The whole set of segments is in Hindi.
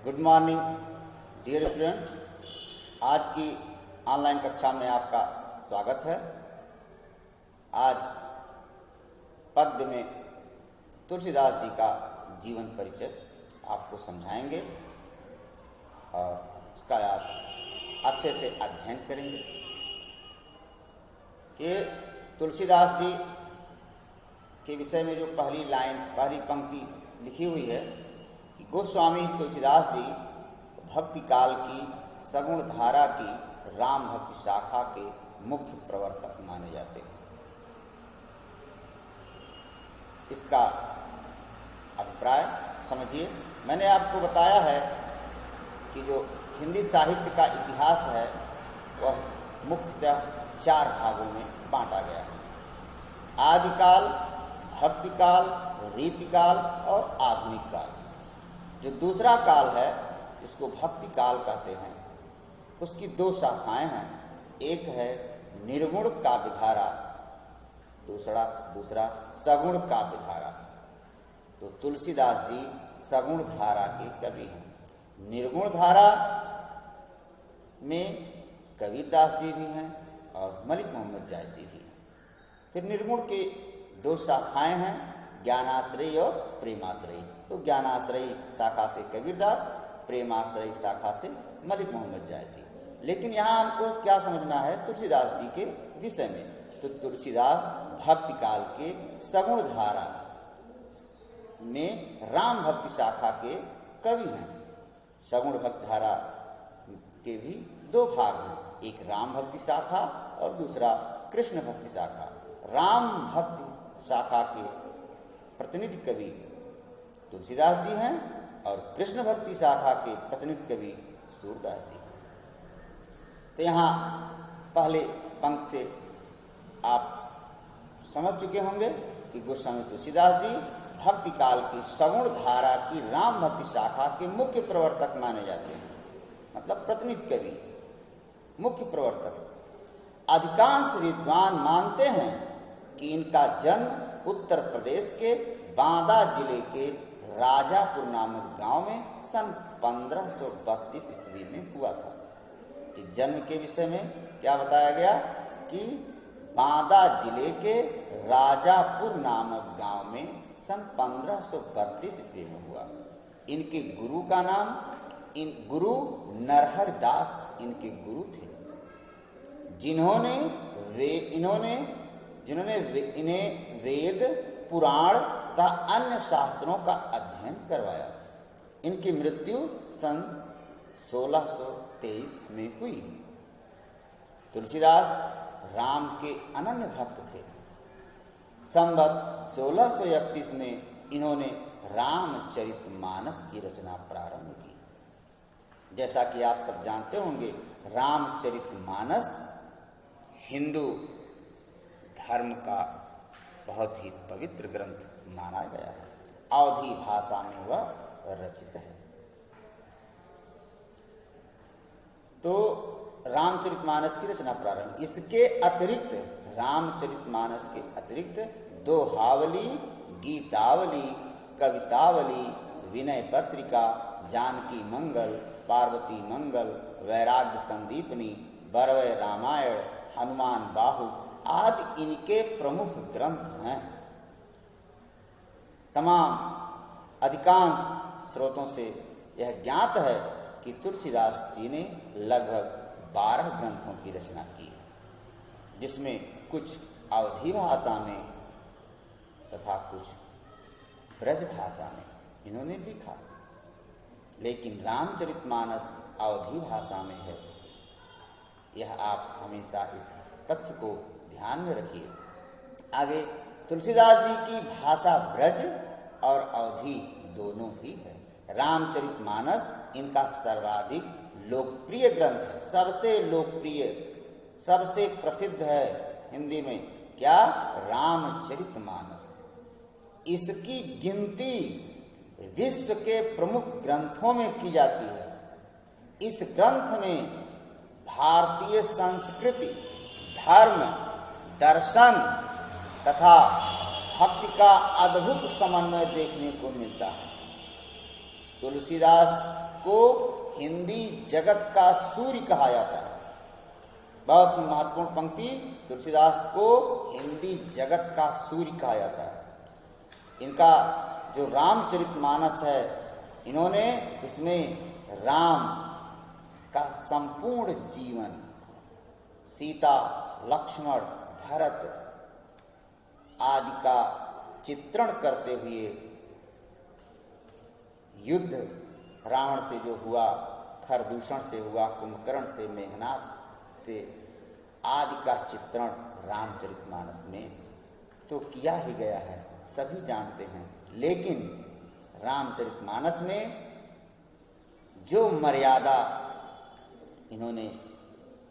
Good morning dear student. आज की ऑनलाइन कक्षा में आपका स्वागत है। आज पद्य में तुलसीदास जी का जीवन परिचय आपको समझाएंगे और इसका आप अच्छे से अध्ययन करेंगे कि तुलसीदास जी के विषय में जो पहली पंक्ति लिखी हुई है कि गोस्वामी तुलसीदास जी भक्ति काल की सगुण धारा की राम भक्ति शाखा के मुख्य प्रवर्तक माने जाते हैं। इसका अभिप्राय समझिए। मैंने आपको बताया है कि जो हिंदी साहित्य का इतिहास है वह मुख्यतः 4 भागों में बांटा गया है: आदिकाल, भक्तिकाल, रीतिकाल और आधुनिक काल। जो दूसरा काल है जिसको भक्ति काल कहते हैं, उसकी 2 शाखाएं हैं। एक है निर्गुण काव्यधारा, दूसरा सगुण काव्यधारा। तो तुलसीदास जी सगुण धारा के कवि हैं। निर्गुण धारा में कबीरदास जी भी हैं और मलिक मोहम्मद जायसी भी हैं। फिर निर्गुण के 2 शाखाएं हैं, ज्ञानाश्रयी और प्रेमाश्रयी। तो ज्ञानाश्रयी शाखा से कबीरदास, प्रेमाश्रयी शाखा से मलिक मोहम्मद जायसी। लेकिन यहाँ हमको क्या समझना है तुलसीदास जी के विषय में। तो तुलसीदास भक्ति काल के सगुण धारा में राम भक्ति शाखा के कवि हैं। सगुण भक्ति धारा के भी 2 भाग हैं, एक राम भक्ति शाखा और दूसरा कृष्ण भक्ति शाखा। राम भक्ति शाखा के प्रतिनिधि कवि तुलसीदास जी हैं और कृष्ण भक्ति शाखा के प्रतिनिधि कवि सूरदास जी हैं। तो यहाँ पहले पंक्ति से आप समझ चुके होंगे कि गोस्वामी तुलसीदास जी भक्ति काल की सगुण धारा की राम भक्ति शाखा के मुख्य प्रवर्तक माने जाते हैं, मतलब प्रतिनिधि कवि, मुख्य प्रवर्तक। अधिकांश विद्वान मानते हैं कि इनका जन्म उत्तर प्रदेश के बांदा जिले के राजापुर नामक गांव में सन 1532 ईस्वी में हुआ था। कि जन्म के विषय में क्या बताया गया कि बांदा जिले के राजापुर नामक गांव में सन 1532 ईस्वी में हुआ। इनके गुरु का नाम गुरु नरहर दास इनके गुरु थे, जिन्होंने इन्हें वेद, पुराण तथा अन्य शास्त्रों का अध्ययन करवाया। इनकी मृत्यु सन 1623 में हुई। तुलसीदास राम के अनन्य भक्त थे। संवत 1631 में इन्होंने रामचरितमानस की रचना प्रारंभ की। जैसा कि आप सब जानते होंगे, रामचरितमानस हिंदू धर्म का बहुत ही पवित्र ग्रंथ माना गया है। अवधी भाषा में वह रचित है। तो रामचरितमानस की रचना प्रारंभ। इसके अतिरिक्त रामचरितमानस के अतिरिक्त दोहावली, गीतावली, कवितावली, विनय पत्रिका, जानकी मंगल, पार्वती मंगल, वैराग्य संदीपनी, बरवय रामायण, हनुमान बाहु आदि इनके प्रमुख ग्रंथ हैं। तमाम अधिकांश स्रोतों से यह ज्ञात है कि तुलसीदास जी ने लगभग 12 ग्रंथों की रचना की है, जिसमें कुछ अवधी भाषा में तथा कुछ ब्रज भाषा में इन्होंने लिखा। लेकिन रामचरितमानस अवधी भाषा में है। यह आप हमेशा इस तथ्य को ध्यान में रखिए। आगे तुलसीदास जी की भाषा ब्रज और अवधी दोनों ही है। रामचरितमानस इनका सर्वाधिक लोकप्रिय ग्रंथ है, सबसे लोकप्रिय, सबसे प्रसिद्ध है हिंदी में। क्या? रामचरितमानस। इसकी गिनती विश्व के प्रमुख ग्रंथों में की जाती है। इस ग्रंथ में भारतीय संस्कृति, धर्म, दर्शन तथा भक्ति का अद्भुत समन्वय देखने को मिलता है। तुलसीदास को हिंदी जगत का सूर्य कहा जाता है। बहुत ही महत्वपूर्ण पंक्ति, तुलसीदास को हिंदी जगत का सूर्य कहा जाता है। इनका जो रामचरितमानस है, इन्होंने उसमें राम का संपूर्ण जीवन, सीता, लक्ष्मण, भरत आदि का चित्रण करते हुए युद्ध रावण से जो हुआ, खरदूषण से हुआ, कुंभकर्ण से, मेघनाद से आदि का चित्रण रामचरितमानस में तो किया ही गया है, सभी जानते हैं। लेकिन रामचरितमानस में जो मर्यादा इन्होंने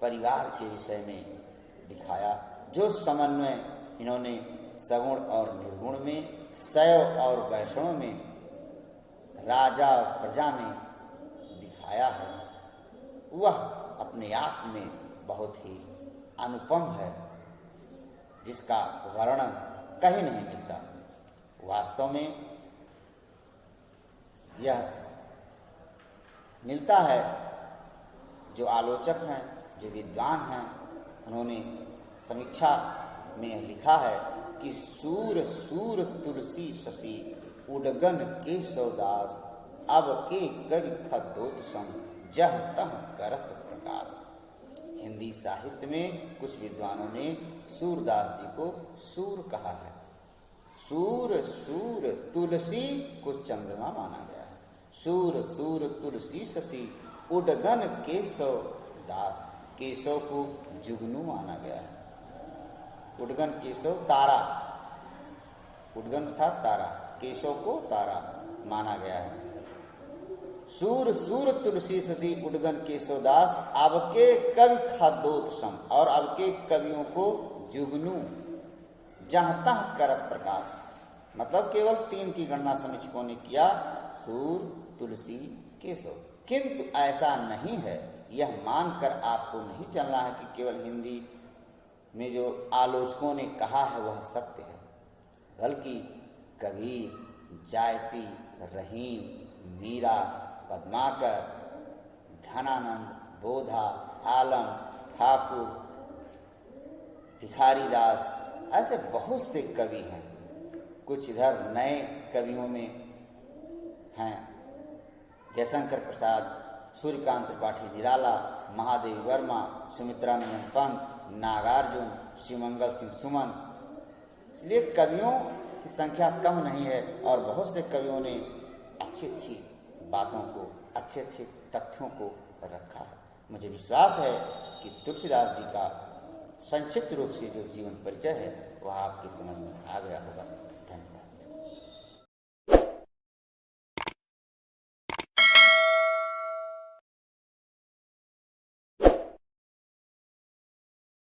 परिवार के विषय में दिखाया, जो समन्वय इन्होंने सगुण और निर्गुण में, शैव और वैष्णव में, राजा और प्रजा में दिखाया है, वह अपने आप में बहुत ही अनुपम है, जिसका वर्णन कहीं नहीं मिलता। वास्तव में यह मिलता है, जो आलोचक हैं, जो विद्वान हैं, उन्होंने समीक्षा में लिखा है कि सूर सूर तुलसी शशि उडगन केशवदास, अब के कवि खद्दोत्सम जह तह करत प्रकाश। हिंदी साहित्य में कुछ विद्वानों ने सूरदास जी को सूर कहा है। सूर सूर तुलसी को चंद्रमा माना गया है। सूर सूर तुलसी शशि उडगन केशव दास, केशव को जुगनू माना गया है। उडगन केशव तारा, उडगन था तारा, केशव को तारा माना गया है। सूर सूर तुलसी शशि उडगन केशवदास, अब के कवि खाद्योत्सम, और अब के कवियों को जुगनू जहाँ तहाँ करत प्रकाश। मतलब केवल 3 की गणना समीक्षकों ने किया, सूर, तुलसी, केशव। किंतु ऐसा नहीं है, यह मानकर आपको नहीं चलना है कि केवल हिंदी में जो आलोचकों ने कहा है वह सत्य है, बल्कि कबीर, जायसी, रहीम, मीरा, पद्माकर, घनानंद, बोधा, आलम, ठाकुर, भिखारी दास, ऐसे बहुत से कवि हैं। कुछ इधर नए कवियों में हैं, जयशंकर प्रसाद, सूर्यकांत त्रिपाठी निराला, महादेव वर्मा, सुमित्रा मेनन पंत, नागार्जुन, शिवमंगल सिंह सुमन। इसलिए कवियों की संख्या कम नहीं है, और बहुत से कवियों ने अच्छी अच्छी बातों को, अच्छे अच्छे तथ्यों को रखा है। मुझे विश्वास है कि तुलसीदास जी का संक्षिप्त रूप से जो जीवन परिचय है वह आपकी समझ में आ गया होगा।